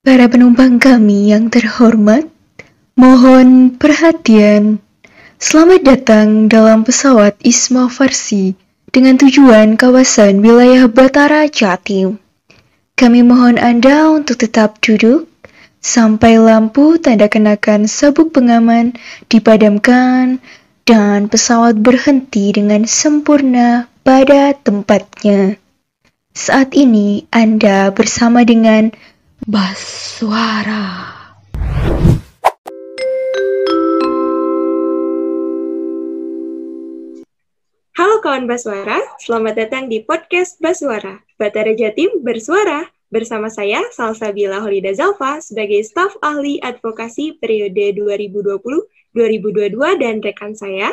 Para penumpang kami yang terhormat, mohon perhatian. Selamat datang dalam pesawat Isma Farsi dengan tujuan kawasan wilayah Batara, Jatim. Kami mohon Anda untuk tetap duduk sampai lampu tanda kenakan sabuk pengaman dipadamkan dan pesawat berhenti dengan sempurna pada tempatnya. Saat ini Anda bersama dengan Baswara. Halo kawan Baswara, selamat datang di podcast Baswara. Batara Jatim bersuara. Bersama saya, Salsabila Holida Zalfa, sebagai staf ahli advokasi periode 2020-2022 dan rekan saya.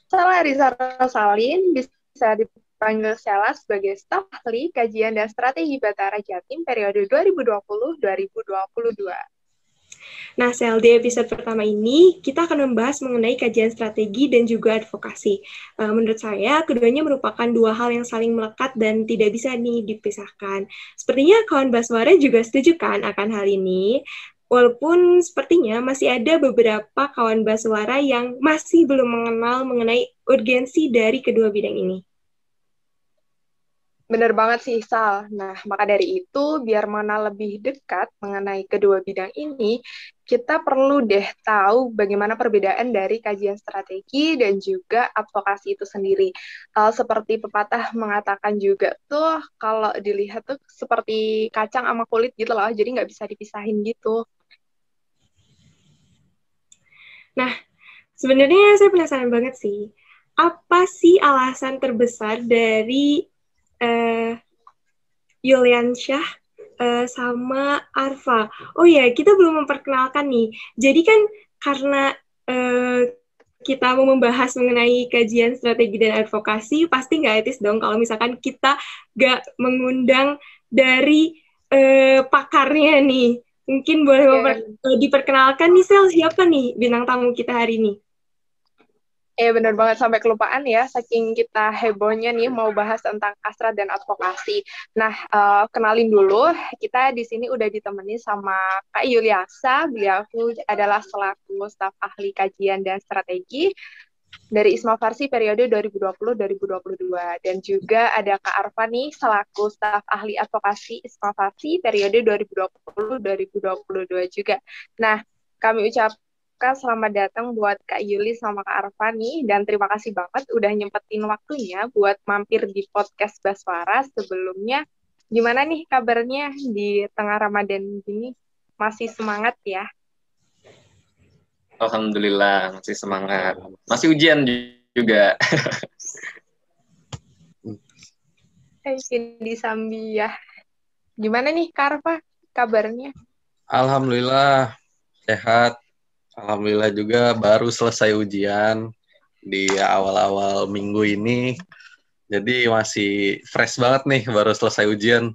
Saya Riza Rosalin, bisa dipanggil Sheila sebagai staf ahli kajian dan strategi Batara Jatim periode 2020-2022. Nah, Sel, di episode pertama ini, kita akan membahas mengenai kajian strategi dan juga advokasi. Menurut saya, keduanya merupakan dua hal yang saling melekat dan tidak bisa nih dipisahkan. Sepertinya kawan Baswara juga setuju kan akan hal ini? Walaupun sepertinya masih ada beberapa kawan Baswara yang masih belum mengenal mengenai urgensi dari kedua bidang ini. Benar banget sih, Sal. Nah, maka dari itu, biar mengenal lebih dekat mengenai kedua bidang ini, kita perlu deh tahu bagaimana perbedaan dari kajian strategi dan juga advokasi itu sendiri. Seperti pepatah mengatakan juga tuh, kalau dilihat tuh seperti kacang sama kulit gitu loh, jadi nggak bisa dipisahin gitu. Nah, sebenarnya saya penasaran banget sih, apa sih alasan terbesar dari Yuliansyah sama Arfa. Oh ya, kita belum memperkenalkan nih. Jadi kan karena kita mau membahas mengenai kajian strategi dan advokasi, pasti nggak etis dong kalau misalkan kita nggak mengundang dari pakarnya nih. Mungkin boleh diperkenalkan nih, Sel, siapa nih bintang tamu kita hari ini? Benar banget, sampai kelupaan ya, saking kita hebohnya nih mau bahas tentang kastrat dan advokasi. Nah, kenalin dulu, kita di sini udah ditemani sama Kak Yuliasa, beliau adalah selaku staf ahli kajian dan strategi dari Isma Farsi periode 2020-2022. Dan juga ada Kak Arfa nih, selaku staf ahli advokasi Isma Farsi periode 2020-2022 juga. Nah, kami ucapkan selamat datang buat Kak Yuli sama Kak Arfa nih, dan terima kasih banget udah nyempetin waktunya buat mampir di podcast Baswara. Sebelumnya, gimana nih kabarnya di tengah Ramadan ini? Masih semangat ya? Alhamdulillah, masih semangat. Masih ujian juga. Di Sambi ya. Gimana nih Kak Arfa kabarnya? Alhamdulillah, sehat. Alhamdulillah juga baru selesai ujian di awal-awal minggu ini. Jadi masih fresh banget nih, baru selesai ujian.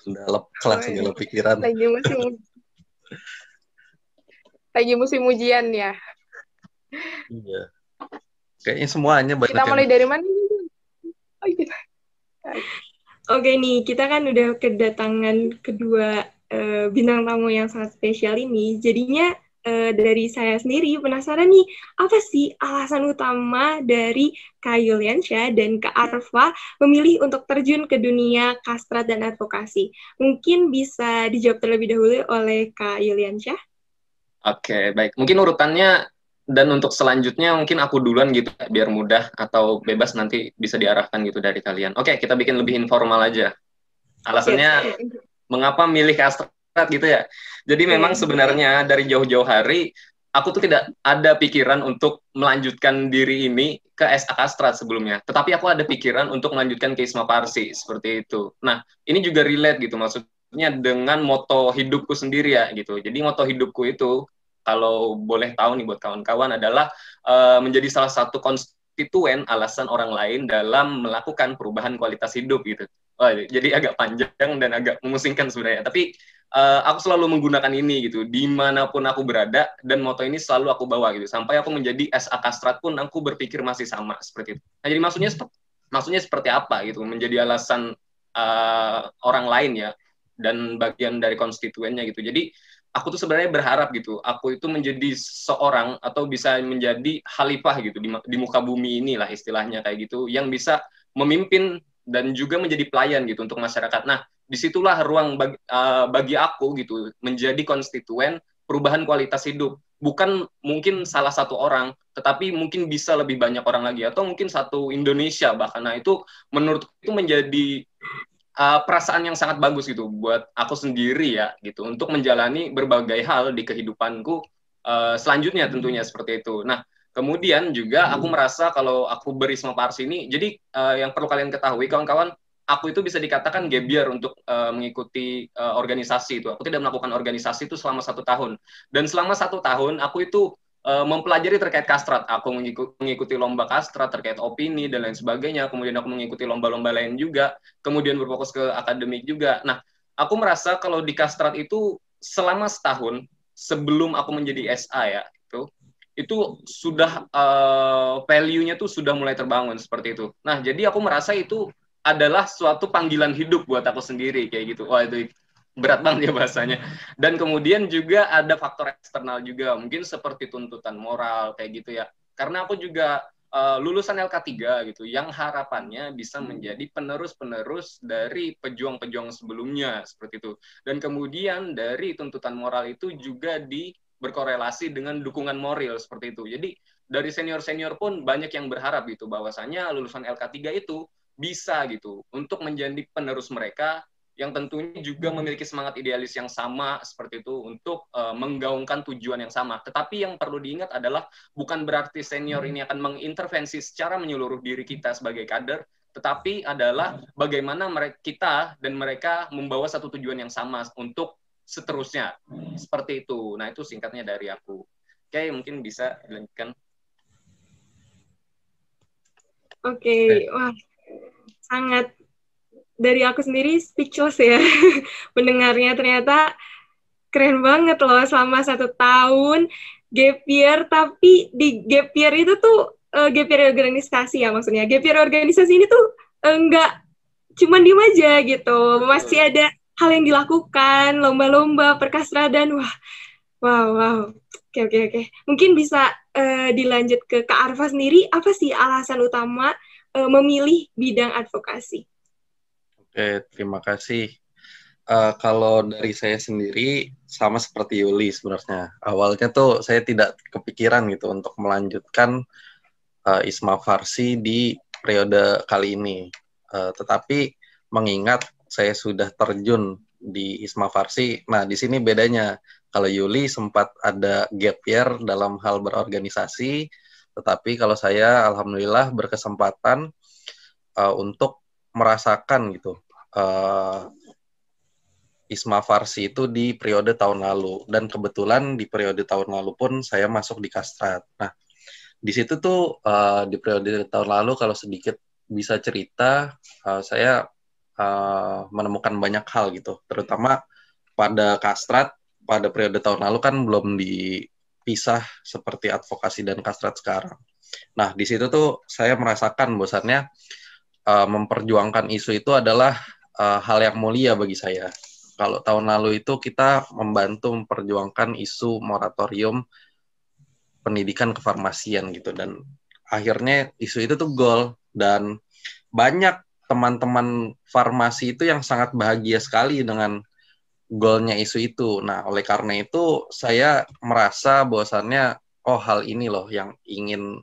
Sudah kelas, segala pikiran. Lagi musim ujian ya? Iya. Kayaknya semuanya banyak. Kita mulai dari mana? Oh, gitu. Oke nih, kita kan udah kedatangan kedua bintang tamu yang sangat spesial ini. Jadinya dari saya sendiri penasaran nih, apa sih alasan utama dari Kak Yuliansyah dan Kak Arfa memilih untuk terjun ke dunia kastrat dan advokasi? Mungkin bisa dijawab terlebih dahulu oleh Kak Yuliansyah. Oke, baik. Mungkin urutannya dan untuk selanjutnya mungkin aku duluan gitu, biar mudah, atau bebas nanti bisa diarahkan gitu dari kalian. Oke, kita bikin lebih informal aja. Alasannya mengapa milih kastrat gitu ya. Jadi memang sebenarnya dari jauh-jauh hari aku tuh tidak ada pikiran untuk melanjutkan diri ini ke SA Kastrat sebelumnya. Tetapi aku ada pikiran untuk melanjutkan ke Isma Farsi seperti itu. Nah, ini juga relate gitu maksudnya dengan moto hidupku sendiri ya gitu. Jadi moto hidupku itu kalau boleh tahu nih buat kawan-kawan adalah menjadi salah satu konstituen alasan orang lain dalam melakukan perubahan kualitas hidup gitu. Jadi agak panjang dan agak memusingkan sebenarnya. Tapi aku selalu menggunakan ini gitu dimanapun aku berada, dan moto ini selalu aku bawa gitu sampai aku menjadi SA Kastrat pun aku berpikir masih sama seperti itu. Nah, jadi maksudnya seperti apa gitu menjadi alasan orang lain ya dan bagian dari konstituennya gitu. Jadi aku tuh sebenarnya berharap gitu, aku itu menjadi seorang atau bisa menjadi khalifah gitu di muka bumi inilah istilahnya kayak gitu, yang bisa memimpin dan juga menjadi pelayan gitu untuk masyarakat. Nah, disitulah ruang bagi aku gitu menjadi konstituen perubahan kualitas hidup. Bukan mungkin salah satu orang, tetapi mungkin bisa lebih banyak orang lagi atau mungkin satu Indonesia bahkan. Nah, itu menurut itu menjadi perasaan yang sangat bagus gitu buat aku sendiri ya gitu untuk menjalani berbagai hal di kehidupanku selanjutnya tentunya seperti itu. Nah, kemudian juga aku merasa kalau aku berisma Parsi ini, jadi yang perlu kalian ketahui kawan-kawan, aku itu bisa dikatakan gap year untuk mengikuti organisasi itu. Aku tidak melakukan organisasi itu selama 1 tahun. Dan selama 1 tahun aku itu mempelajari terkait kastrat. Aku mengikuti lomba kastrat terkait opini dan lain sebagainya. Kemudian aku mengikuti lomba-lomba lain juga. Kemudian berfokus ke akademik juga. Nah, aku merasa kalau di kastrat itu selama setahun sebelum aku menjadi SA ya, itu sudah value-nya tuh sudah mulai terbangun seperti itu. Nah, jadi aku merasa itu adalah suatu panggilan hidup buat aku sendiri kayak gitu. Wah, itu berat banget ya bahasanya. Dan kemudian juga ada faktor eksternal juga, mungkin seperti tuntutan moral kayak gitu ya. Karena aku juga lulusan LK3 gitu, yang harapannya bisa menjadi penerus-penerus dari pejuang-pejuang sebelumnya seperti itu. Dan kemudian dari tuntutan moral itu juga berkorelasi dengan dukungan moral seperti itu. Jadi dari senior-senior pun banyak yang berharap gitu bahwasanya lulusan LK3 itu bisa gitu untuk menjadi penerus mereka yang tentunya juga memiliki semangat idealis yang sama seperti itu untuk menggaungkan tujuan yang sama. Tetapi yang perlu diingat adalah bukan berarti senior ini akan mengintervensi secara menyeluruh diri kita sebagai kader, tetapi adalah bagaimana kita dan mereka membawa satu tujuan yang sama untuk seterusnya. Seperti itu. Nah, itu singkatnya dari aku. Oke, mungkin bisa dilanjutkan. Oke, wah, sangat dari aku sendiri speechless ya mendengarnya. Ternyata keren banget loh selama 1 tahun gap year, tapi di gap year itu tuh gap year organisasi ya maksudnya. Gap year organisasi ini tuh enggak cuma diem aja gitu, masih ada hal yang dilakukan, lomba-lomba, perkasradan, wow. Oke. Mungkin bisa dilanjut ke Kak Arfa sendiri, apa sih alasan utama memilih bidang advokasi? Oke, terima kasih. Kalau dari saya sendiri, sama seperti Yuli sebenarnya. Awalnya tuh saya tidak kepikiran gitu untuk melanjutkan Isma Farsi di periode kali ini. Tetapi mengingat saya sudah terjun di Isma Farsi, nah di sini bedanya. Kalau Yuli sempat ada gap year dalam hal berorganisasi, tetapi kalau saya alhamdulillah berkesempatan untuk merasakan gitu Isma Farsi itu di periode tahun lalu, dan kebetulan di periode tahun lalu pun saya masuk di Kastrat. Nah, di situ tuh di periode tahun lalu kalau sedikit bisa cerita, saya menemukan banyak hal gitu, terutama pada Kastrat pada periode tahun lalu kan belum dipisah seperti advokasi dan Kastrat sekarang. Nah, di situ tuh saya merasakan bahwasannya memperjuangkan isu itu adalah hal yang mulia bagi saya. Kalau tahun lalu itu kita membantu memperjuangkan isu moratorium pendidikan kefarmasian gitu, dan akhirnya isu itu tuh goal, dan banyak teman-teman farmasi itu yang sangat bahagia sekali dengan goalnya isu itu. Nah, oleh karena itu saya merasa bahwasannya hal ini loh yang ingin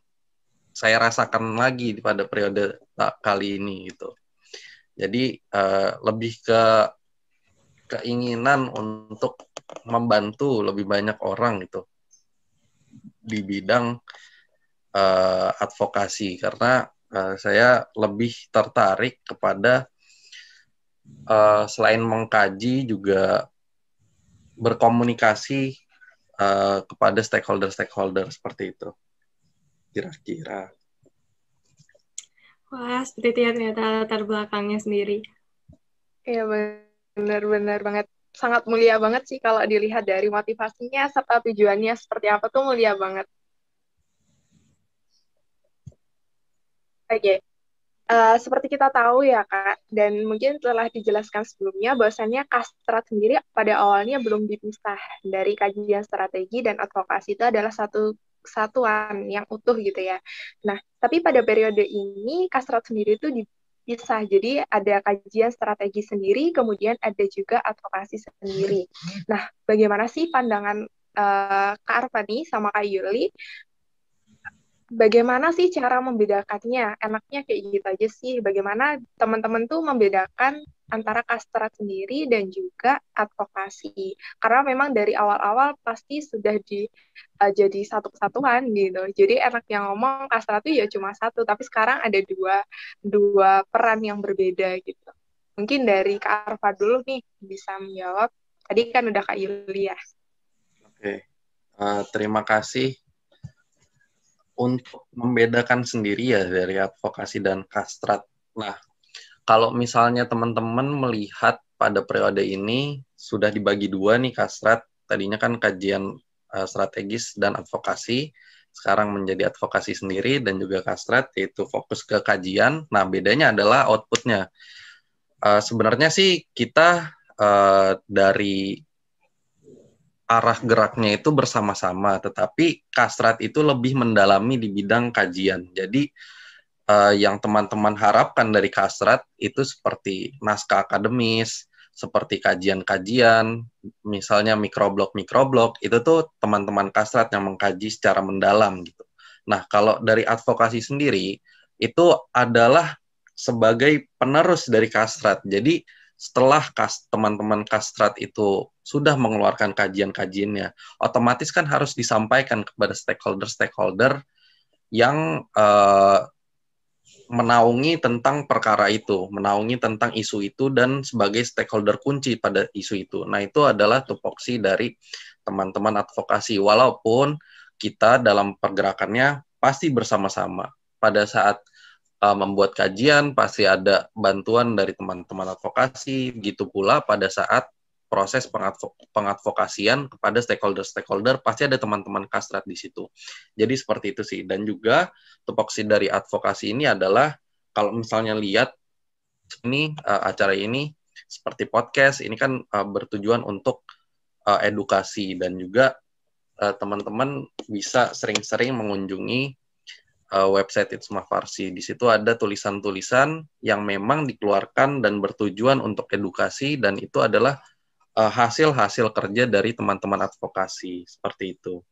saya rasakan lagi pada periode kali ini gitu. Jadi lebih ke keinginan untuk membantu lebih banyak orang gitu di bidang advokasi, karena saya lebih tertarik kepada selain mengkaji juga berkomunikasi kepada stakeholder seperti itu kira-kira. Wah, seperti itu ya ternyata latar belakangnya sendiri. Iya, benar banget. Sangat mulia banget sih kalau dilihat dari motivasinya serta tujuannya seperti apa tuh mulia banget. Oke. Seperti kita tahu ya Kak, dan mungkin telah dijelaskan sebelumnya bahwasannya Kastrat sendiri pada awalnya belum dipisah dari kajian strategi dan advokasi, itu adalah satu kesatuan yang utuh gitu ya. Nah, tapi pada periode ini Kastrat sendiri itu dipisah, jadi ada kajian strategi sendiri, kemudian ada juga advokasi sendiri. Nah, bagaimana sih pandangan Kak Arfa nih sama Kak Yuli? Bagaimana sih cara membedakannya? Enaknya kayak gitu aja sih. Bagaimana teman-teman tuh membedakan antara kastrat sendiri dan juga advokasi. Karena memang dari awal-awal pasti sudah jadi satu kesatuan gitu. Jadi enak yang ngomong kastrat itu ya cuma satu, tapi sekarang ada dua peran yang berbeda gitu. Mungkin dari Kak Arfa dulu nih bisa menjawab. Tadi kan udah Kak Yulia. Oke, terima kasih. Untuk membedakan sendiri ya dari advokasi dan kastrat. Nah, kalau misalnya teman-teman melihat pada periode ini sudah dibagi dua nih kastrat, tadinya kan kajian strategis dan advokasi, sekarang menjadi advokasi sendiri dan juga kastrat, yaitu fokus ke kajian. Nah, bedanya adalah outputnya. Sebenarnya sih kita dari arah geraknya itu bersama-sama, tetapi kastrat itu lebih mendalami di bidang kajian. Jadi yang teman-teman harapkan dari kastrat itu seperti naskah akademis, seperti kajian-kajian, misalnya mikroblog, itu tuh teman-teman kastrat yang mengkaji secara mendalam gitu. Nah, kalau dari advokasi sendiri, itu adalah sebagai penerus dari kastrat. Jadi setelah teman-teman kastrat itu sudah mengeluarkan kajian-kajiannya, otomatis kan harus disampaikan kepada stakeholder-stakeholder yang menaungi tentang perkara itu, menaungi tentang isu itu, dan sebagai stakeholder kunci pada isu itu. Nah, itu adalah tupoksi dari teman-teman advokasi, walaupun kita dalam pergerakannya pasti bersama-sama. Pada saat membuat kajian, pasti ada bantuan dari teman-teman advokasi, begitu pula pada saat proses pengadvokasian kepada stakeholder-stakeholder, pasti ada teman-teman kastrat di situ. Jadi seperti itu sih. Dan juga tupoksi dari advokasi ini adalah, kalau misalnya lihat ini acara ini seperti podcast, ini kan bertujuan untuk edukasi, dan juga teman-teman bisa sering-sering mengunjungi website Itsma Farsi. Di situ ada tulisan-tulisan yang memang dikeluarkan dan bertujuan untuk edukasi, dan itu adalah hasil-hasil kerja dari teman-teman advokasi. Seperti itu.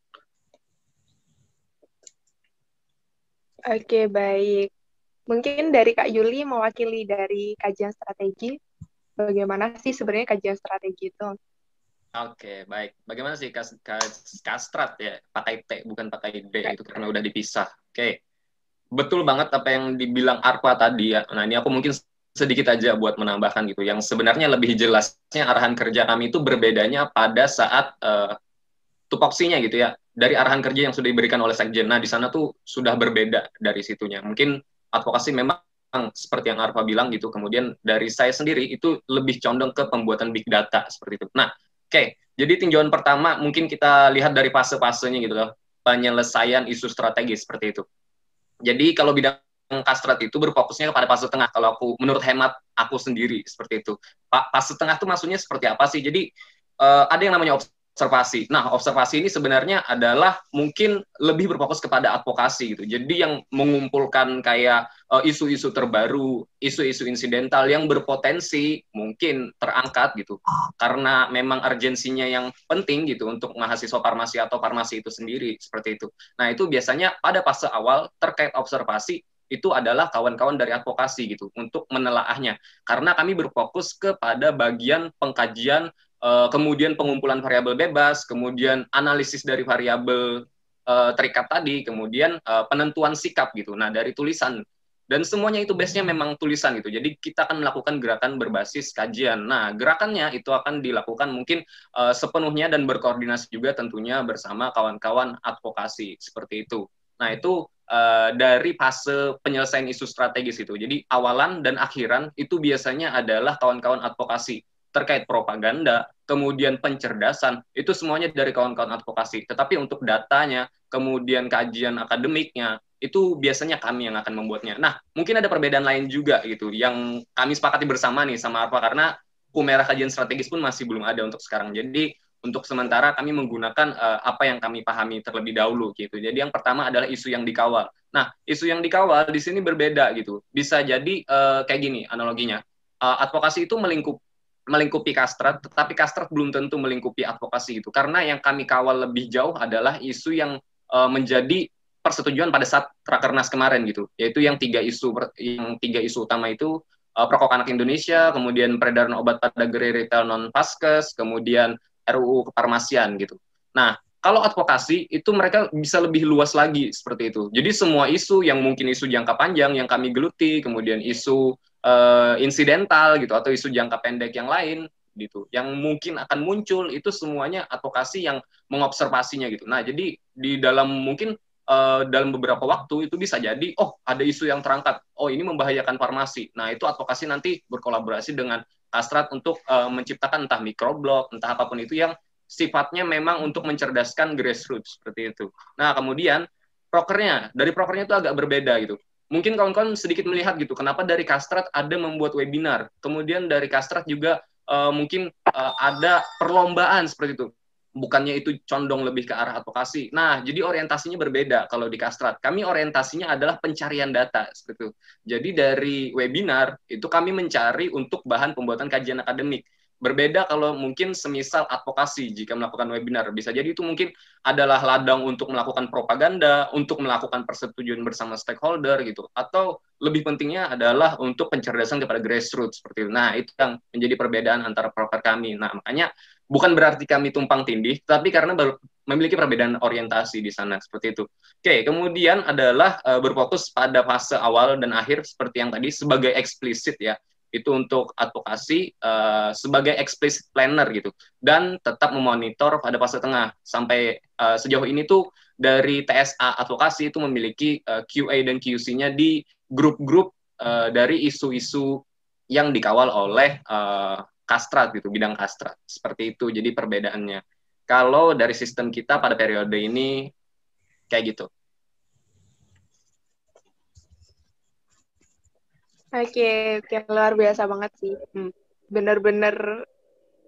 Oke, baik. Mungkin dari Kak Yuli mewakili dari kajian strategi. Bagaimana sih sebenarnya kajian strategi itu? Oke, baik. Bagaimana sih kastrat ya? Pakai T, bukan pakai D, itu karena udah dipisah. Oke. Betul banget apa yang dibilang Arpa tadi ya. Nah, ini aku mungkin sedikit aja buat menambahkan gitu. Yang sebenarnya lebih jelasnya arahan kerja kami itu berbedanya pada saat tupoksinya gitu ya. Dari arahan kerja yang sudah diberikan oleh Sekjen. Nah, di sana tuh sudah berbeda dari situnya. Mungkin advokasi memang seperti yang Arpa bilang gitu. Kemudian dari saya sendiri itu lebih condong ke pembuatan big data seperti itu. Nah, oke. Jadi tinjauan pertama mungkin kita lihat dari fase-fasenya gitu loh. Penyelesaian isu strategis seperti itu. Jadi kalau bidang kastrat itu berfokusnya pada fase tengah. Kalau menurut hemat aku sendiri seperti itu. Fase tengah itu maksudnya seperti apa sih? Jadi ada yang namanya observasi. Nah, observasi ini sebenarnya adalah mungkin lebih berfokus kepada advokasi gitu. Jadi yang mengumpulkan kayak isu-isu terbaru, isu-isu insidental yang berpotensi mungkin terangkat gitu. Karena memang urgensinya yang penting gitu untuk mahasiswa farmasi atau farmasi itu sendiri seperti itu. Nah, itu biasanya pada fase awal terkait observasi itu adalah kawan-kawan dari advokasi gitu untuk menelaahnya. Karena kami berfokus kepada bagian pengkajian, kemudian pengumpulan variabel bebas, kemudian analisis dari variabel terikat tadi, kemudian penentuan sikap gitu. Nah, dari tulisan. Dan semuanya itu base-nya memang tulisan gitu. Jadi kita akan melakukan gerakan berbasis kajian. Nah, gerakannya itu akan dilakukan mungkin sepenuhnya dan berkoordinasi juga tentunya bersama kawan-kawan advokasi seperti itu. Nah, itu dari fase penyelesaian isu strategis itu. Jadi awalan dan akhiran itu biasanya adalah kawan-kawan advokasi terkait propaganda, kemudian pencerdasan, itu semuanya dari kawan-kawan advokasi. Tetapi untuk datanya, kemudian kajian akademiknya, itu biasanya kami yang akan membuatnya. Nah, mungkin ada perbedaan lain juga gitu, yang kami sepakati bersama nih sama Arfa, karena buku merah kajian strategis pun masih belum ada untuk sekarang. Jadi, untuk sementara kami menggunakan apa yang kami pahami terlebih dahulu gitu. Jadi yang pertama adalah isu yang dikawal. Nah, isu yang dikawal di sini berbeda gitu. Bisa jadi kayak gini analoginya. Advokasi itu melingkupi kastrat, tetapi kastrat belum tentu melingkupi advokasi itu. Karena yang kami kawal lebih jauh adalah isu yang menjadi persetujuan pada saat Rakernas kemarin gitu, yaitu yang tiga isu utama itu Perkok Anak Indonesia, kemudian peredaran obat pada gerai retail non paskes, kemudian RUU kefarmasian gitu. Nah, kalau advokasi itu mereka bisa lebih luas lagi seperti itu. Jadi semua isu yang mungkin isu jangka panjang yang kami geluti, kemudian isu insidental gitu atau isu jangka pendek yang lain gitu, yang mungkin akan muncul itu semuanya advokasi yang mengobservasinya gitu. Nah, jadi di dalam mungkin dalam beberapa waktu itu bisa jadi, oh ada isu yang terangkat, oh ini membahayakan farmasi. Nah itu advokasi nanti berkolaborasi dengan Kastrat untuk menciptakan entah microblog, entah apapun itu yang sifatnya memang untuk mencerdaskan grassroots seperti itu. Nah kemudian dari prokernya itu agak berbeda gitu. Mungkin kawan-kawan sedikit melihat gitu, kenapa dari Kastrat ada membuat webinar, kemudian dari Kastrat juga mungkin ada perlombaan seperti itu. Bukannya itu condong lebih ke arah advokasi. Nah, jadi orientasinya berbeda kalau di Kastrat. Kami orientasinya adalah pencarian data seperti itu. Jadi dari webinar itu kami mencari untuk bahan pembuatan kajian akademik. Berbeda kalau mungkin semisal advokasi jika melakukan webinar. Bisa jadi itu mungkin adalah ladang untuk melakukan propaganda, untuk melakukan persetujuan bersama stakeholder gitu. Atau lebih pentingnya adalah untuk pencerdasan kepada grassroots seperti itu. Nah, itu yang menjadi perbedaan antara proker kami. Nah, makanya bukan berarti kami tumpang tindih, tapi karena memiliki perbedaan orientasi di sana seperti itu. Oke, kemudian adalah berfokus pada fase awal dan akhir seperti yang tadi sebagai eksplisit ya. Itu untuk advokasi sebagai explicit planner gitu, dan tetap memonitor pada fase tengah. Sampai sejauh ini tuh dari TSA advokasi itu memiliki QA dan QC-nya di grup-grup dari isu-isu yang dikawal oleh Kastrat gitu, bidang Kastrat seperti itu. Jadi perbedaannya kalau dari sistem kita pada periode ini kayak gitu. Oke, luar biasa banget sih. Bener-bener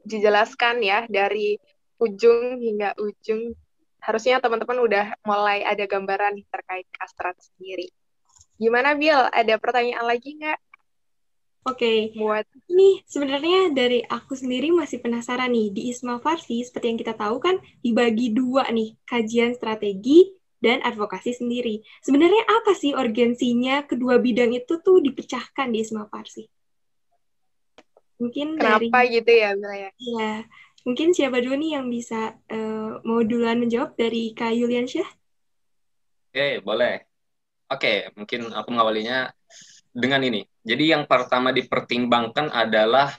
dijelaskan ya dari ujung hingga ujung. Harusnya teman-teman udah mulai ada gambaran terkait Kastrat sendiri. Gimana, Bill? Ada pertanyaan lagi nggak? Oke, ini sebenarnya dari aku sendiri masih penasaran nih, di ISMA Farsi seperti yang kita tahu kan dibagi dua nih, kajian strategi dan advokasi sendiri. Sebenarnya apa sih urgensinya kedua bidang itu tuh dipecahkan di ISMA Farsi? Mungkin Kenapa gitu ya, Bill ya? Iya, mungkin siapa dulu nih yang bisa mau duluan menjawab dari Kak Yuliansyah? Oke, boleh. Oke, mungkin aku mengawalinya dengan ini. Jadi yang pertama dipertimbangkan adalah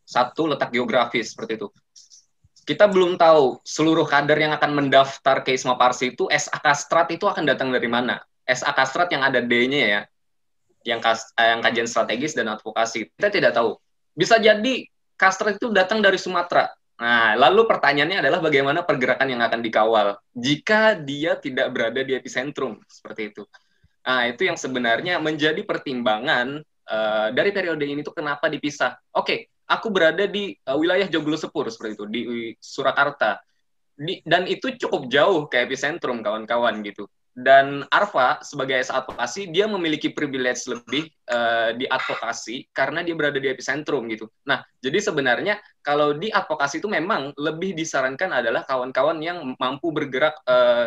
satu, letak geografis seperti itu. Kita belum tahu seluruh kader yang akan mendaftar ke ISMA Farsi itu SA Kastrat itu akan datang dari mana. SA Kastrat yang ada D-nya ya, yang kajian strategis dan advokasi. Kita tidak tahu. Bisa jadi Kastrat itu datang dari Sumatera. Nah, lalu pertanyaannya adalah bagaimana pergerakan yang akan dikawal jika dia tidak berada di epicentrum seperti itu. Nah, itu yang sebenarnya menjadi pertimbangan dari periode ini tuh kenapa dipisah. Oke, aku berada di wilayah Joglo Sepur seperti itu, di Surakarta. Dan itu cukup jauh ke epicentrum, kawan-kawan gitu. Dan Arfa sebagai advokasi, dia memiliki privilege lebih di advokasi karena dia berada di epicentrum gitu. Nah, jadi sebenarnya kalau di advokasi itu memang lebih disarankan adalah kawan-kawan yang mampu bergerak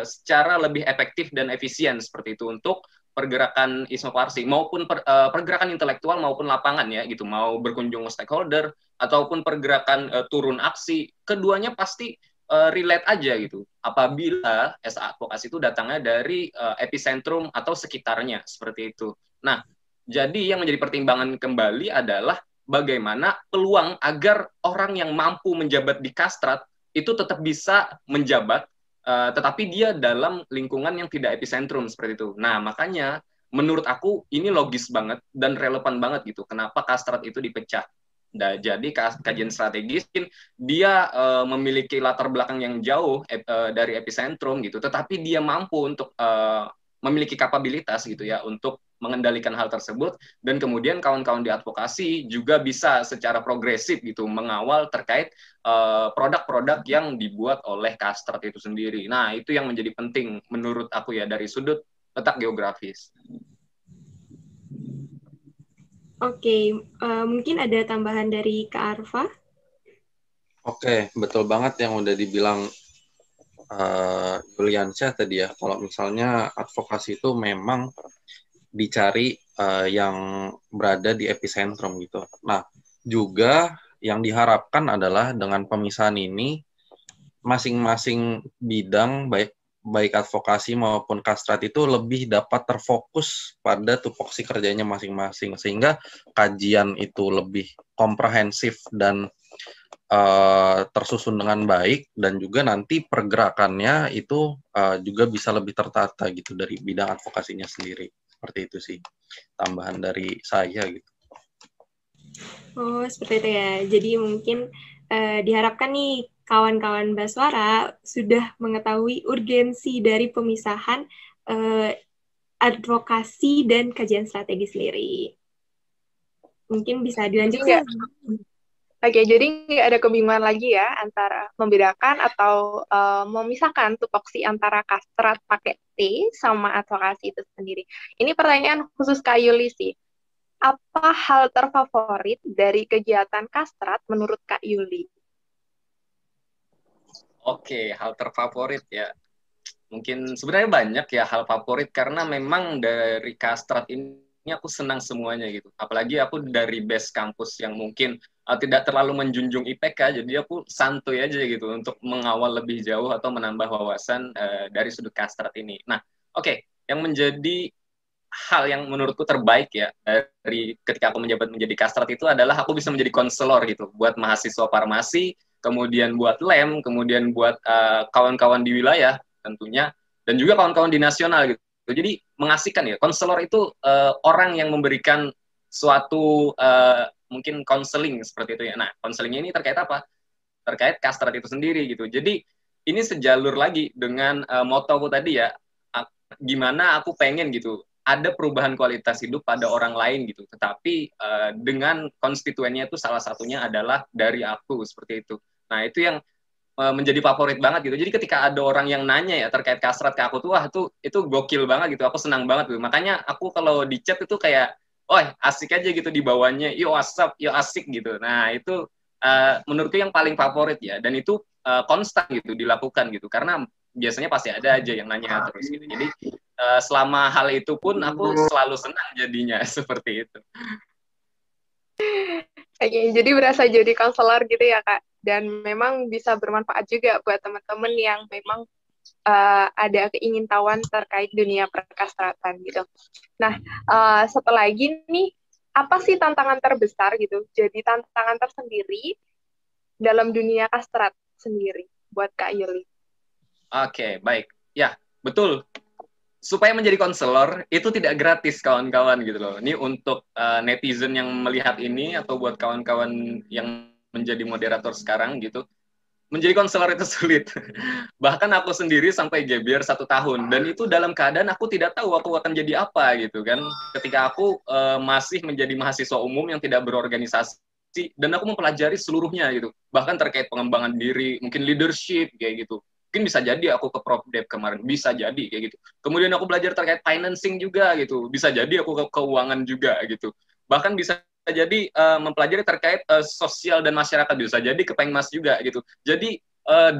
secara lebih efektif dan efisien seperti itu untuk pergerakan ISMA Farsi maupun pergerakan intelektual maupun lapangan ya gitu, mau berkunjung ke stakeholder ataupun pergerakan turun aksi, keduanya pasti relate aja gitu apabila SA advokasi itu datangnya dari epicentrum atau sekitarnya seperti itu. Nah, jadi yang menjadi pertimbangan kembali adalah bagaimana peluang agar orang yang mampu menjabat di Kastrat itu tetap bisa menjabat tetapi dia dalam lingkungan yang tidak epicentrum seperti itu. Nah, makanya menurut aku ini logis banget dan relevan banget gitu. Kenapa Kastrat itu dipecah? Nah, jadi kajian strategis dia memiliki latar belakang yang jauh dari epicentrum gitu, tetapi dia mampu untuk memiliki kapabilitas gitu ya untuk mengendalikan hal tersebut, dan kemudian kawan-kawan di advokasi juga bisa secara progresif gitu mengawal terkait produk-produk yang dibuat oleh Kastrat itu sendiri. Nah, itu yang menjadi penting menurut aku ya dari sudut letak geografis. Oke, mungkin ada tambahan dari Kak Arfa? Oke, betul banget yang udah dibilang Yuliansyah tadi ya. Kalau misalnya advokasi itu memang dicari yang berada di epicentrum gitu. Nah, juga yang diharapkan adalah dengan pemisahan ini masing-masing bidang baik advokasi maupun Kastrat itu lebih dapat terfokus pada tupoksi kerjanya masing-masing, sehingga kajian itu lebih komprehensif dan tersusun dengan baik, dan juga nanti pergerakannya itu juga bisa lebih tertata gitu dari bidang advokasinya sendiri. Seperti itu sih tambahan dari saya gitu. Oh, seperti itu ya. Jadi mungkin diharapkan nih kawan-kawan Baswara sudah mengetahui urgensi dari pemisahan advokasi dan kajian strategi sendiri. Mungkin bisa dilanjutkan. Oke, jadi nggak ada kebingungan lagi ya antara membedakan atau memisahkan tupoksi antara Kastrat pakai T sama advokasi itu sendiri. Ini pertanyaan khusus Kak Yuli sih. Apa hal terfavorit dari kegiatan Kastrat menurut Kak Yuli? Oke, hal terfavorit ya. Mungkin sebenarnya banyak ya hal favorit, karena memang dari Kastrat ini aku senang semuanya gitu. Apalagi aku dari base kampus yang mungkin tidak terlalu menjunjung IPK, jadi aku santuy aja gitu untuk mengawal lebih jauh atau menambah wawasan dari sudut Kastrat ini. Nah, oke, yang menjadi hal yang menurutku terbaik ya dari ketika aku menjabat menjadi Kastrat itu adalah aku bisa menjadi konselor gitu buat mahasiswa farmasi, kemudian buat lem, kemudian buat kawan-kawan di wilayah tentunya, dan juga kawan-kawan di nasional gitu. Jadi mengasihkan ya, konselor itu orang yang memberikan suatu mungkin konseling seperti itu ya. Nah, konselingnya ini terkait apa? Terkait Kastrat itu sendiri gitu. Jadi ini sejalur lagi dengan motoku tadi ya, gimana aku pengen gitu ada perubahan kualitas hidup pada orang lain gitu, tetapi dengan konstituennya itu salah satunya adalah dari aku, seperti itu. Nah, itu yang menjadi favorit banget gitu. Jadi ketika ada orang yang nanya ya terkait Kastrat ke aku tuh, wah itu gokil banget gitu. Aku senang banget gitu. Makanya aku kalau di chat itu kayak, oh asik aja gitu dibawanya, yo WhatsApp, yo asik gitu. Nah, itu menurutku yang paling favorit ya. Dan itu konstan gitu dilakukan gitu. Karena biasanya pasti ada aja yang nanya terus gitu. Jadi selama hal itu pun aku selalu senang jadinya seperti itu. Oke, jadi berasa jadi konselor gitu ya Kak, dan memang bisa bermanfaat juga buat teman-teman yang memang ada keingintahuan terkait dunia perkastratan gitu. Nah, setelah lagi nih, apa sih tantangan terbesar gitu? Jadi tantangan tersendiri dalam dunia kastrat sendiri buat Kak Yuli. Oke, baik. Ya, betul. Supaya menjadi konselor itu tidak gratis kawan-kawan gitu loh. Ini untuk netizen yang melihat ini atau buat kawan-kawan yang menjadi moderator sekarang gitu. Menjadi konselor itu sulit. Bahkan aku sendiri sampai gebiar 1 tahun, dan itu dalam keadaan aku tidak tahu aku akan jadi apa gitu kan. Ketika aku masih menjadi mahasiswa umum yang tidak berorganisasi, dan aku mempelajari seluruhnya gitu. Bahkan terkait pengembangan diri, mungkin leadership kayak gitu. Mungkin bisa jadi aku ke Profdev kemarin, bisa jadi kayak gitu. Kemudian aku belajar terkait financing juga gitu, bisa jadi aku ke keuangan juga gitu. Bahkan bisa jadi mempelajari terkait sosial dan masyarakat, bisa jadi ke Pengmas juga gitu. Jadi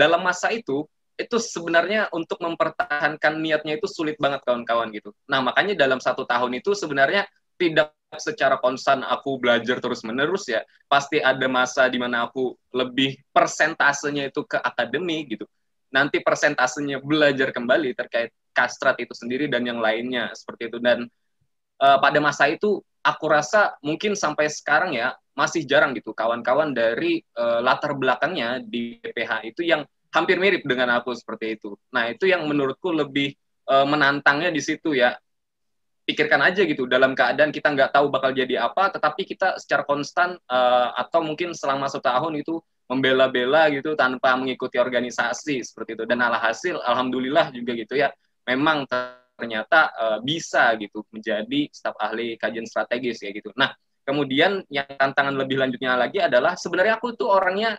dalam masa itu sebenarnya untuk mempertahankan niatnya itu sulit banget kawan-kawan gitu. Nah, makanya dalam 1 tahun itu sebenarnya tidak secara konstan aku belajar terus-menerus ya. Pasti ada masa di mana aku lebih persentasenya itu ke akademik gitu. Nanti persentasenya belajar kembali terkait Kastrat itu sendiri dan yang lainnya seperti itu. Dan pada masa itu aku rasa mungkin sampai sekarang ya masih jarang gitu kawan-kawan dari latar belakangnya di PH itu yang hampir mirip dengan aku seperti itu. Nah, itu yang menurutku lebih menantangnya di situ ya. Pikirkan aja gitu, dalam keadaan kita nggak tahu bakal jadi apa, tetapi kita secara konstan atau mungkin selama 1 tahun itu membela-bela gitu tanpa mengikuti organisasi seperti itu. Dan alhasil, alhamdulillah juga gitu ya, memang ternyata bisa gitu menjadi staf ahli kajian strategis ya gitu. Nah, kemudian yang tantangan lebih lanjutnya lagi adalah sebenarnya aku tuh orangnya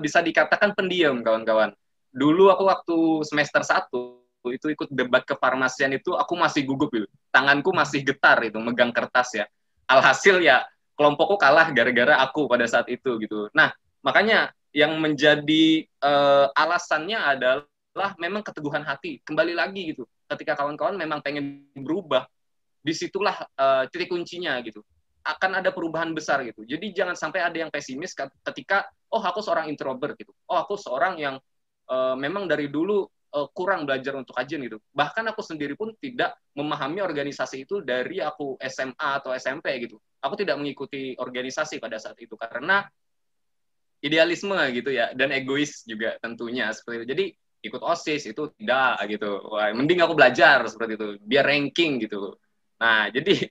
bisa dikatakan pendiam, kawan-kawan. Dulu aku waktu semester 1 itu ikut debat kefarmasian itu aku masih gugup gitu. Tanganku masih getar itu megang kertas ya. Alhasil ya kelompokku kalah gara-gara aku pada saat itu gitu. Nah, makanya yang menjadi alasannya adalah memang keteguhan hati. Kembali lagi gitu. Ketika kawan-kawan memang pengen berubah, disitulah titik kuncinya gitu. Akan ada perubahan besar gitu. Jadi jangan sampai ada yang pesimis ketika oh aku seorang introvert gitu. Oh aku seorang yang memang dari dulu kurang belajar untuk kajian gitu. Bahkan aku sendiri pun tidak memahami organisasi itu dari aku SMA atau SMP gitu. Aku tidak mengikuti organisasi pada saat itu karena idealisme gitu ya dan egois juga tentunya seperti itu. Jadi ikut OSIS itu tidak gitu. Wah, mending aku belajar seperti itu biar ranking gitu. Nah, jadi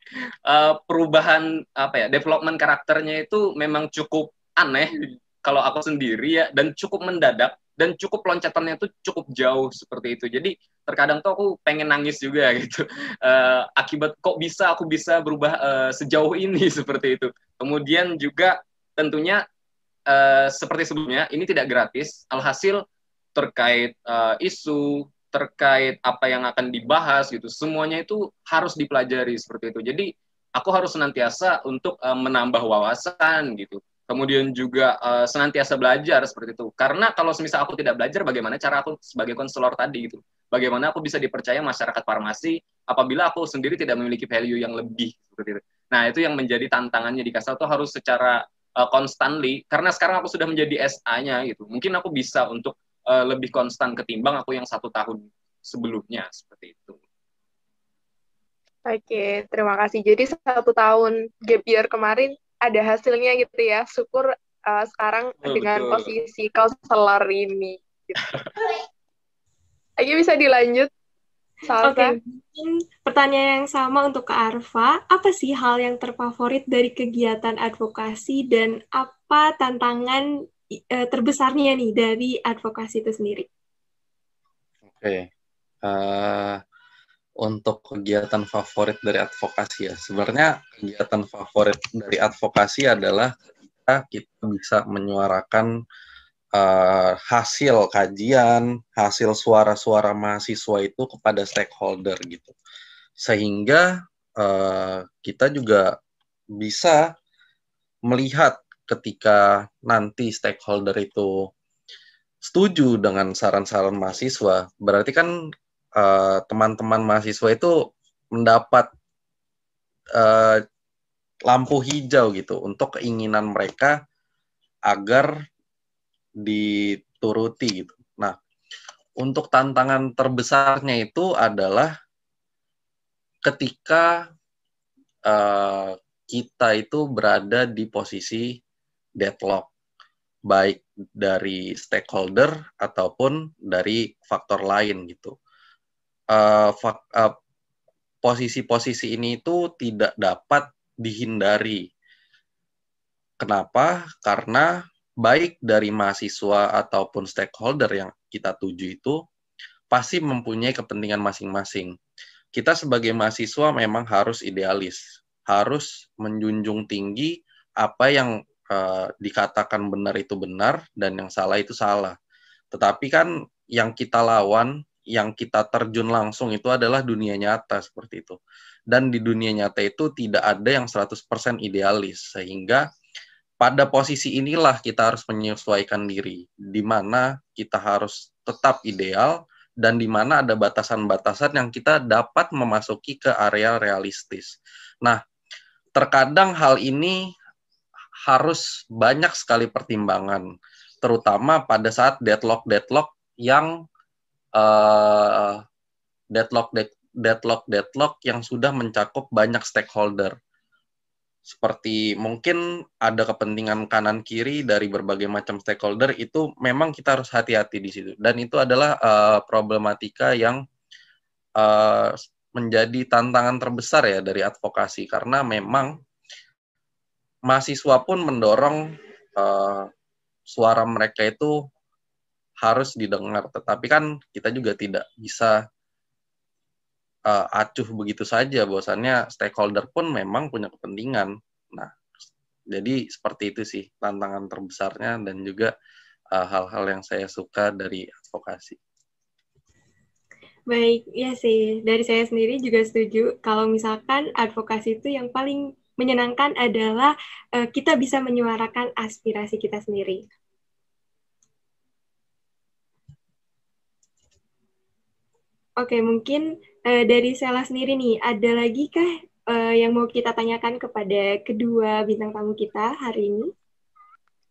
perubahan apa ya, development karakternya itu memang cukup aneh kalau aku sendiri ya dan cukup mendadak dan cukup loncatannya itu cukup jauh seperti itu. Jadi terkadang tuh aku pengen nangis juga gitu. Akibat kok bisa aku bisa berubah sejauh ini seperti itu. Kemudian juga tentunya seperti sebelumnya ini tidak gratis. Alhasil terkait isu, terkait apa yang akan dibahas gitu, semuanya itu harus dipelajari seperti itu. Jadi aku harus senantiasa untuk menambah wawasan gitu. Kemudian juga senantiasa belajar seperti itu. Karena kalau semisal aku tidak belajar, bagaimana cara aku sebagai konselor tadi gitu? Bagaimana aku bisa dipercaya masyarakat farmasi apabila aku sendiri tidak memiliki value yang lebih seperti itu. Nah, itu yang menjadi tantangannya di Kasal tuh harus secara constantly. Karena sekarang aku sudah menjadi SA-nya gitu. Mungkin aku bisa untuk lebih konstan ketimbang aku yang 1 tahun sebelumnya seperti itu. Oke, terima kasih. Jadi 1 tahun gap year kemarin ada hasilnya gitu ya. Syukur sekarang dengan posisi konselor ini. Gitu. Oke, bisa dilanjut. Oke, pertanyaan yang sama untuk Kak Arfa. Apa sih hal yang terfavorit dari kegiatan advokasi dan apa tantangan terbesarnya nih dari advokasi itu sendiri? Oke. Untuk kegiatan favorit dari advokasi ya, sebenarnya kegiatan favorit dari advokasi adalah kita bisa menyuarakan hasil kajian, hasil suara-suara mahasiswa itu kepada stakeholder gitu, sehingga kita juga bisa melihat ketika nanti stakeholder itu setuju dengan saran-saran mahasiswa, berarti kan teman-teman mahasiswa itu mendapat lampu hijau gitu untuk keinginan mereka agar dituruti gitu. Nah, untuk tantangan terbesarnya itu adalah ketika kita itu berada di posisi deadlock, baik dari stakeholder ataupun dari faktor lain gitu. Posisi-posisi ini itu tidak dapat dihindari. Kenapa? Karena baik dari mahasiswa ataupun stakeholder yang kita tuju itu pasti mempunyai kepentingan masing-masing. Kita sebagai mahasiswa memang harus idealis, harus menjunjung tinggi apa yang dikatakan benar itu benar dan yang salah itu salah. Tetapi kan yang kita lawan, yang kita terjun langsung itu adalah dunia nyata seperti itu. Dan di dunia nyata itu tidak ada yang 100% idealis, sehingga pada posisi inilah kita harus menyesuaikan diri, di mana kita harus tetap ideal, dan di mana ada batasan-batasan yang kita dapat memasuki ke area realistis. Nah, terkadang hal ini harus banyak sekali pertimbangan, terutama pada saat deadlock yang deadlock yang sudah mencakup banyak stakeholder. Seperti mungkin ada kepentingan kanan kiri dari berbagai macam stakeholder, itu memang kita harus hati-hati di situ. Dan itu adalah problematika yang menjadi tantangan terbesar ya dari advokasi, karena memang mahasiswa pun mendorong suara mereka itu harus didengar, tetapi kan kita juga tidak bisa acuh begitu saja, bahwasannya stakeholder pun memang punya kepentingan. Nah, jadi seperti itu sih tantangan terbesarnya dan juga hal-hal yang saya suka dari advokasi. Baik, ya sih. Dari saya sendiri juga setuju kalau misalkan advokasi itu yang paling menyenangkan adalah kita bisa menyuarakan aspirasi kita sendiri. Oke, mungkin dari Sela sendiri nih, ada lagi kah yang mau kita tanyakan kepada kedua bintang tamu kita hari ini?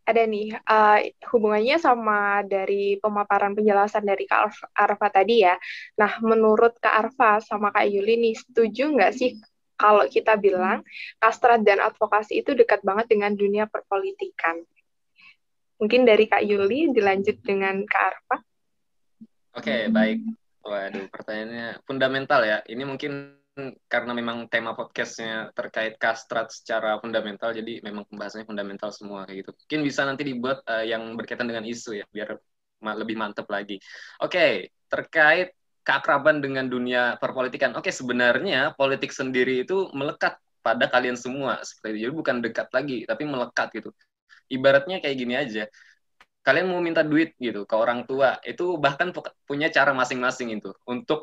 Ada nih, hubungannya sama dari pemaparan penjelasan dari Kak Arfa tadi ya. Nah, menurut Kak Arfa sama Kak Yuli nih, setuju nggak sih kalau kita bilang kastrat dan advokasi itu dekat banget dengan dunia perpolitikan? Mungkin dari Kak Yuli dilanjut dengan Kak Arfa. Oke, baik. Waduh, pertanyaannya fundamental ya. Ini mungkin karena memang tema podcastnya terkait kastrat secara fundamental, jadi memang pembahasannya fundamental semua kayak gitu. Mungkin bisa nanti dibuat yang berkaitan dengan isu ya, biar lebih mantap lagi. Oke, terkait keakraban dengan dunia perpolitikan. Oke, sebenarnya politik sendiri itu melekat pada kalian semua seperti itu. Jadi bukan dekat lagi, tapi melekat gitu. Ibaratnya kayak gini aja. Kalian mau minta duit gitu ke orang tua, itu bahkan punya cara masing-masing itu untuk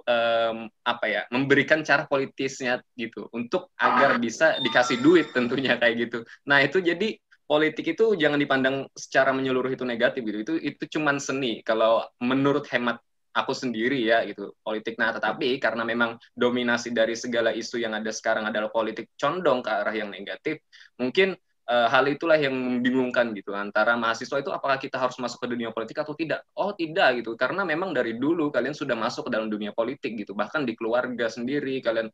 memberikan cara politisnya gitu untuk agar bisa dikasih duit tentunya kayak gitu. Nah, itu jadi politik itu jangan dipandang secara menyeluruh itu negatif gitu. Itu cuman seni kalau menurut hemat aku sendiri ya gitu politik. Nah, tetapi karena memang dominasi dari segala isu yang ada sekarang adalah politik condong ke arah yang negatif, mungkin hal itulah yang membingungkan gitu antara mahasiswa itu apakah kita harus masuk ke dunia politik atau tidak. Oh tidak gitu, karena memang dari dulu kalian sudah masuk ke dalam dunia politik gitu, bahkan di keluarga sendiri kalian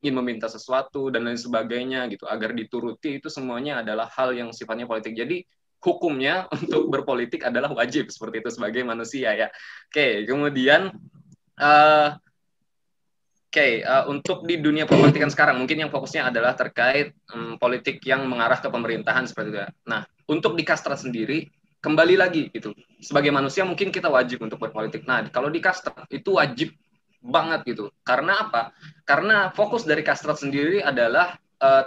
ingin meminta sesuatu dan lain sebagainya gitu agar dituruti, itu semuanya adalah hal yang sifatnya politik. Jadi hukumnya untuk berpolitik adalah wajib seperti itu sebagai manusia ya. Oke, kemudian untuk di dunia perpolitikan sekarang, mungkin yang fokusnya adalah terkait politik yang mengarah ke pemerintahan seperti itu. Nah, untuk di kastrat sendiri, kembali lagi gitu. Sebagai manusia mungkin kita wajib untuk berpolitik. Nah, kalau di kastrat itu wajib banget gitu. Karena apa? Karena fokus dari kastrat sendiri adalah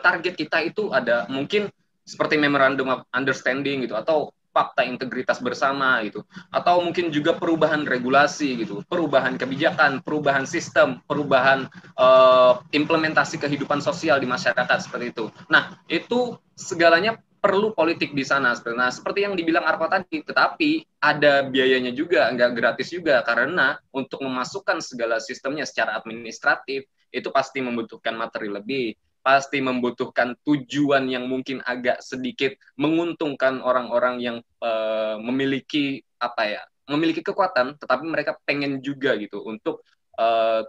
target kita itu ada mungkin seperti memorandum of understanding gitu, atau fakta integritas bersama gitu, atau mungkin juga perubahan regulasi gitu, perubahan kebijakan, perubahan sistem, perubahan implementasi kehidupan sosial di masyarakat seperti itu. Nah, itu segalanya perlu politik di sana. Nah, seperti yang dibilang Arfa tadi, tetapi ada biayanya juga, nggak gratis juga, karena untuk memasukkan segala sistemnya secara administratif itu pasti membutuhkan materi lebih, pasti membutuhkan tujuan yang mungkin agak sedikit menguntungkan orang-orang yang memiliki kekuatan, tetapi mereka pengen juga gitu untuk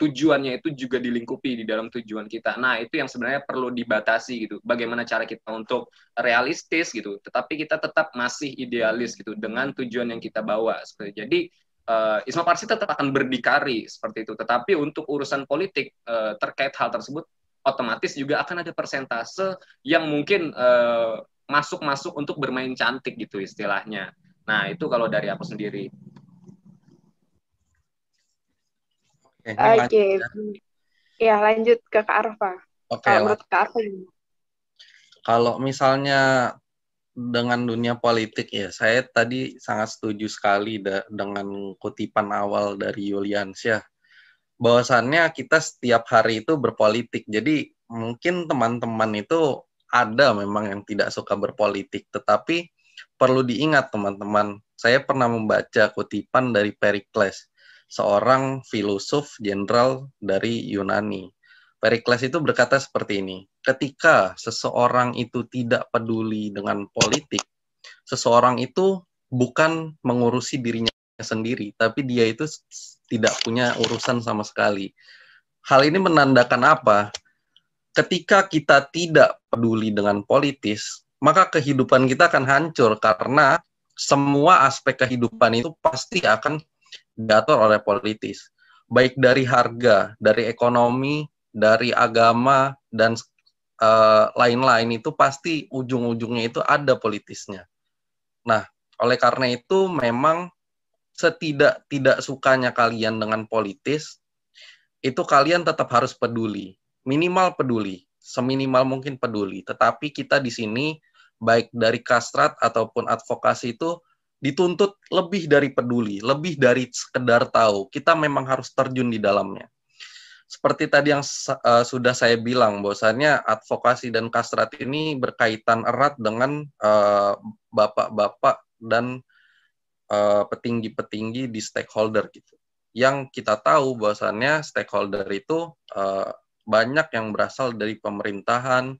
tujuannya itu juga dilingkupi di dalam tujuan kita. Nah, itu yang sebenarnya perlu dibatasi gitu. Bagaimana cara kita untuk realistis gitu, tetapi kita tetap masih idealis gitu dengan tujuan yang kita bawa. Jadi Isma Parsi tetap akan berdikari seperti itu. Tetapi untuk urusan politik terkait hal tersebut, otomatis juga akan ada persentase yang mungkin masuk untuk bermain cantik gitu istilahnya. Nah, itu kalau dari aku sendiri. Oke. Ya, lanjut ke Kak Arfa. Oke, menurut Kak Arfa gimana? Kalau misalnya dengan dunia politik ya, saya tadi sangat setuju sekali dengan kutipan awal dari Yuliansyah. Bahwasannya kita setiap hari itu berpolitik. Jadi mungkin teman-teman itu ada memang yang tidak suka berpolitik, tetapi perlu diingat teman-teman, saya pernah membaca kutipan dari Perikles, seorang filosof jenderal dari Yunani. Perikles itu berkata seperti ini, ketika seseorang itu tidak peduli dengan politik, seseorang itu bukan mengurusi dirinya sendiri, tapi dia itu tidak punya urusan sama sekali. Hal ini menandakan apa? Ketika kita tidak peduli dengan politis, maka kehidupan kita akan hancur karena semua aspek kehidupan itu pasti akan diatur oleh politis. Baik dari harga, dari ekonomi, dari agama, dan lain-lain itu pasti ujung-ujungnya itu ada politisnya. Nah, oleh karena itu memang tidak sukanya kalian dengan politis, itu kalian tetap harus peduli. Minimal peduli, seminimal mungkin peduli. Tetapi kita di sini, baik dari Kastrat ataupun advokasi itu, dituntut lebih dari peduli, lebih dari sekedar tahu. Kita memang harus terjun di dalamnya. Seperti tadi yang sudah saya bilang, bahwasannya advokasi dan Kastrat ini berkaitan erat dengan bapak-bapak dan petinggi-petinggi di stakeholder gitu. Yang kita tahu bahwasannya stakeholder itu banyak yang berasal dari pemerintahan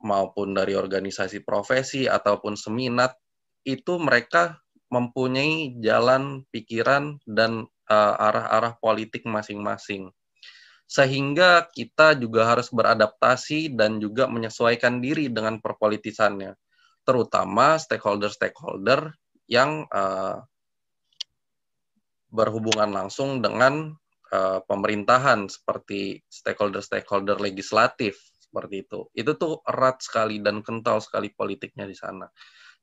maupun dari organisasi profesi ataupun seminat, itu mereka mempunyai jalan pikiran dan arah-arah politik masing-masing. Sehingga kita juga harus beradaptasi dan juga menyesuaikan diri dengan perpolitisannya, terutama stakeholder-stakeholder yang berhubungan langsung dengan pemerintahan, seperti stakeholder-stakeholder legislatif, seperti itu. Itu tuh erat sekali dan kental sekali politiknya di sana.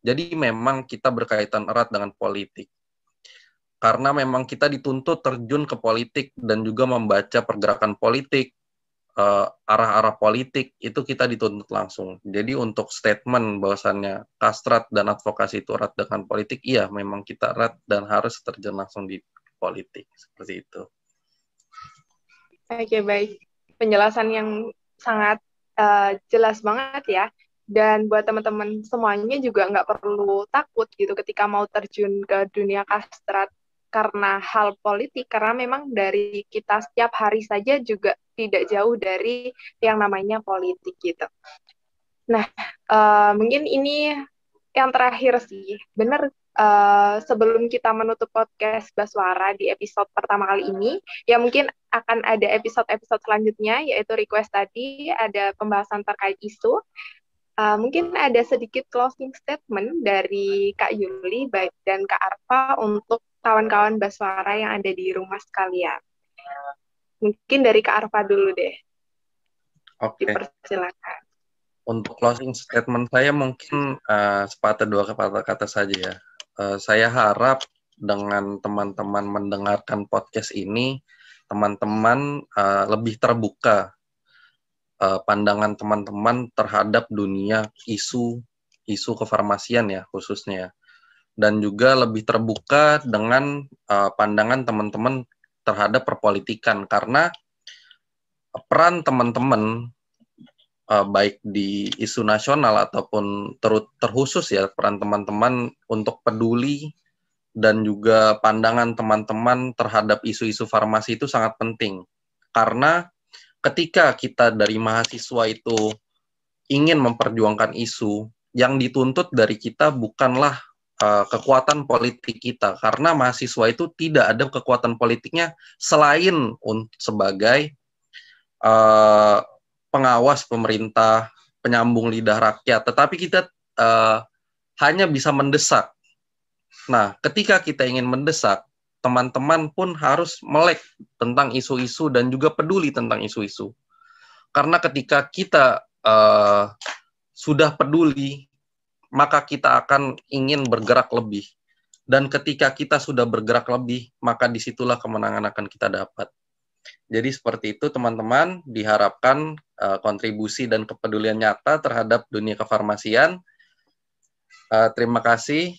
Jadi memang kita berkaitan erat dengan politik. Karena memang kita dituntut terjun ke politik dan juga membaca pergerakan politik, arah-arah politik, itu kita dituntut langsung. Jadi untuk statement bahwasannya Kastrat dan advokasi itu erat dengan politik, iya memang kita erat dan harus terjun langsung di politik, seperti itu. Oke, baik. Penjelasan yang sangat jelas banget ya. Dan buat teman-teman semuanya juga nggak perlu takut gitu ketika mau terjun ke dunia Kastrat karena hal politik, karena memang dari kita setiap hari saja juga tidak jauh dari yang namanya politik gitu. Nah, mungkin ini yang terakhir sih. Benar, sebelum kita menutup podcast Baswara di episode pertama kali ini, ya mungkin akan ada episode-episode selanjutnya, yaitu request tadi, ada pembahasan terkait isu. Mungkin ada sedikit closing statement dari Kak Yuli dan Kak Arfa untuk kawan-kawan Baswara yang ada di rumah sekalian. Mungkin dari Kak Arfa dulu deh. Oke. Dipersilakan. Untuk closing statement saya mungkin sepatah dua kata saja ya. Saya harap dengan teman-teman mendengarkan podcast ini, teman-teman lebih terbuka pandangan teman-teman terhadap dunia isu kefarmasian ya khususnya, dan juga lebih terbuka dengan pandangan teman-teman terhadap perpolitikan, karena peran teman-teman baik di isu nasional ataupun terkhusus ya, peran teman-teman untuk peduli dan juga pandangan teman-teman terhadap isu-isu farmasi itu sangat penting. Karena ketika kita dari mahasiswa itu ingin memperjuangkan isu, yang dituntut dari kita bukanlah kekuatan politik kita, karena mahasiswa itu tidak ada kekuatan politiknya selain sebagai pengawas pemerintah, penyambung lidah rakyat, tetapi kita hanya bisa mendesak. Nah, ketika kita ingin mendesak, teman-teman pun harus melek tentang isu-isu dan juga peduli tentang isu-isu. Karena ketika kita sudah peduli, maka kita akan ingin bergerak lebih. Dan ketika kita sudah bergerak lebih, maka disitulah kemenangan akan kita dapat. Jadi seperti itu teman-teman, diharapkan kontribusi dan kepedulian nyata terhadap dunia kefarmasian. Terima kasih.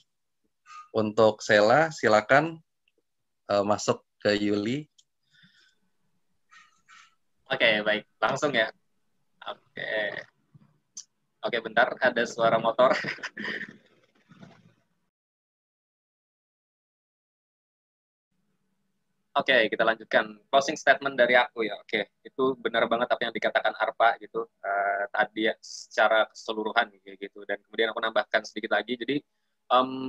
Untuk Sela, silakan masuk ke Yuli. Oke, baik. Langsung ya. Oke, bentar. Ada suara motor. Oke, kita lanjutkan. Closing statement dari aku ya. Oke, itu benar banget apa yang dikatakan Arpa gitu. Tadi ya, secara keseluruhan gitu. Dan kemudian aku nambahkan sedikit lagi. Jadi,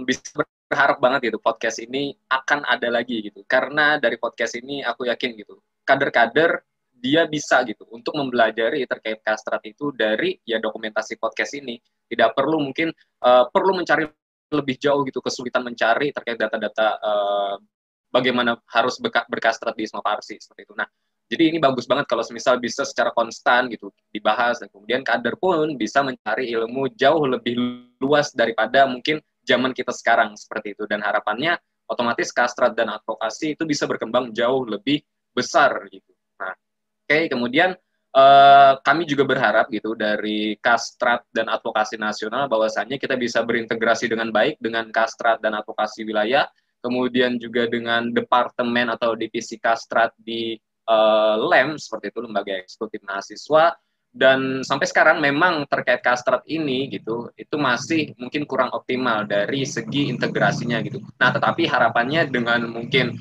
bisa berharap banget gitu podcast ini akan ada lagi gitu, karena dari podcast ini aku yakin gitu kader-kader dia bisa gitu untuk mempelajari terkait Kastrat itu dari ya dokumentasi podcast ini. Tidak perlu mungkin perlu mencari lebih jauh gitu, kesulitan mencari terkait data-data bagaimana harus berkastrat di Isma Farsi seperti itu. Nah, jadi ini bagus banget kalau misal bisa secara konstan gitu dibahas, dan kemudian kader pun bisa mencari ilmu jauh lebih luas daripada mungkin zaman kita sekarang seperti itu. Dan harapannya otomatis Kastrat dan advokasi itu bisa berkembang jauh lebih besar gitu. Oke, kemudian kami juga berharap gitu dari Kastrat dan Advokasi Nasional bahwasannya kita bisa berintegrasi dengan baik dengan Kastrat dan Advokasi Wilayah, kemudian juga dengan departemen atau divisi Kastrat di LEM, seperti itu, Lembaga Eksekutif Mahasiswa. Dan sampai sekarang memang terkait Kastrat ini gitu, itu masih mungkin kurang optimal dari segi integrasinya gitu. Nah, tetapi harapannya dengan mungkin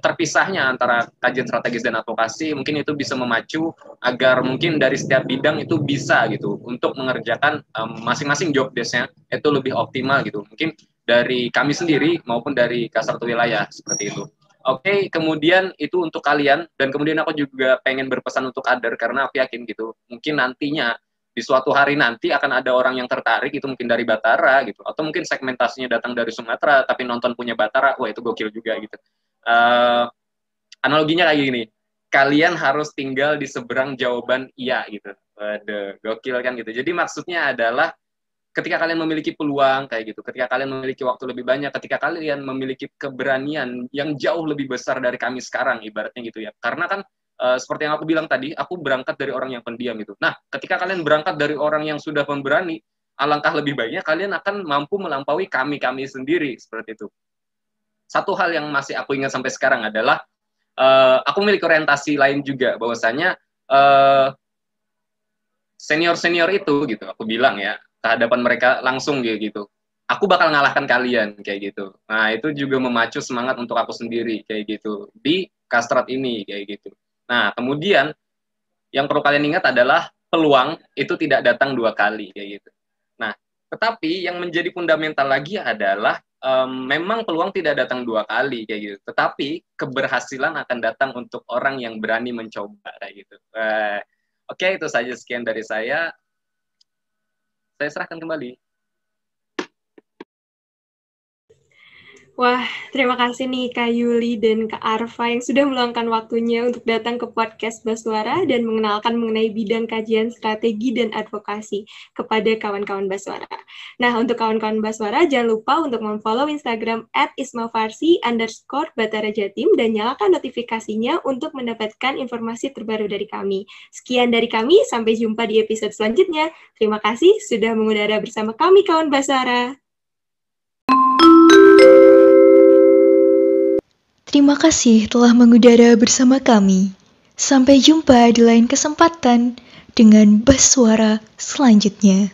terpisahnya antara kajian strategis dan advokasi, mungkin itu bisa memacu agar mungkin dari setiap bidang itu bisa gitu untuk mengerjakan masing-masing job desk-nya itu lebih optimal gitu. Mungkin dari kami sendiri maupun dari Kastrat Wilayah seperti itu. Oke, kemudian itu untuk kalian, dan kemudian aku juga pengen berpesan untuk kader, karena aku yakin gitu, mungkin nantinya, di suatu hari nanti akan ada orang yang tertarik, itu mungkin dari Batara, gitu, atau mungkin segmentasinya datang dari Sumatera, tapi nonton punya Batara, wah itu gokil juga, gitu. Analoginya kayak gini, kalian harus tinggal di seberang jawaban iya, gitu. Waduh, gokil kan, gitu. Jadi maksudnya adalah, ketika kalian memiliki peluang kayak gitu, ketika kalian memiliki waktu lebih banyak, ketika kalian memiliki keberanian yang jauh lebih besar dari kami sekarang, ibaratnya gitu ya. Karena kan seperti yang aku bilang tadi, aku berangkat dari orang yang pendiam gitu. Nah, ketika kalian berangkat dari orang yang sudah pemberani, alangkah lebih baiknya kalian akan mampu melampaui kami sendiri seperti itu. Satu hal yang masih aku ingat sampai sekarang adalah aku memiliki orientasi lain juga, bahwasanya senior-senior itu gitu, aku bilang ya, kehadapan mereka langsung gitu. Aku bakal ngalahkan kalian kayak gitu. Nah, itu juga memacu semangat untuk aku sendiri kayak gitu di Kastrat ini kayak gitu. Nah, kemudian yang perlu kalian ingat adalah peluang itu tidak datang 2 kali kayak gitu. Nah, tetapi yang menjadi fundamental lagi adalah memang peluang tidak datang 2 kali kayak gitu. Tetapi keberhasilan akan datang untuk orang yang berani mencoba kayak gitu. Oke, itu saja sekian dari saya. Saya serahkan kembali. Wah, terima kasih nih Kak Yuli dan Kak Arfa yang sudah meluangkan waktunya untuk datang ke podcast Baswara dan mengenalkan mengenai bidang kajian strategi dan advokasi kepada kawan-kawan Baswara. Nah, untuk kawan-kawan Baswara, jangan lupa untuk memfollow Instagram @ismafarsi_Batara Jatim dan nyalakan notifikasinya untuk mendapatkan informasi terbaru dari kami. Sekian dari kami, sampai jumpa di episode selanjutnya. Terima kasih sudah mengudara bersama kami, kawan Baswara. Terima kasih telah mengudara bersama kami. Sampai jumpa di lain kesempatan dengan Baswara selanjutnya.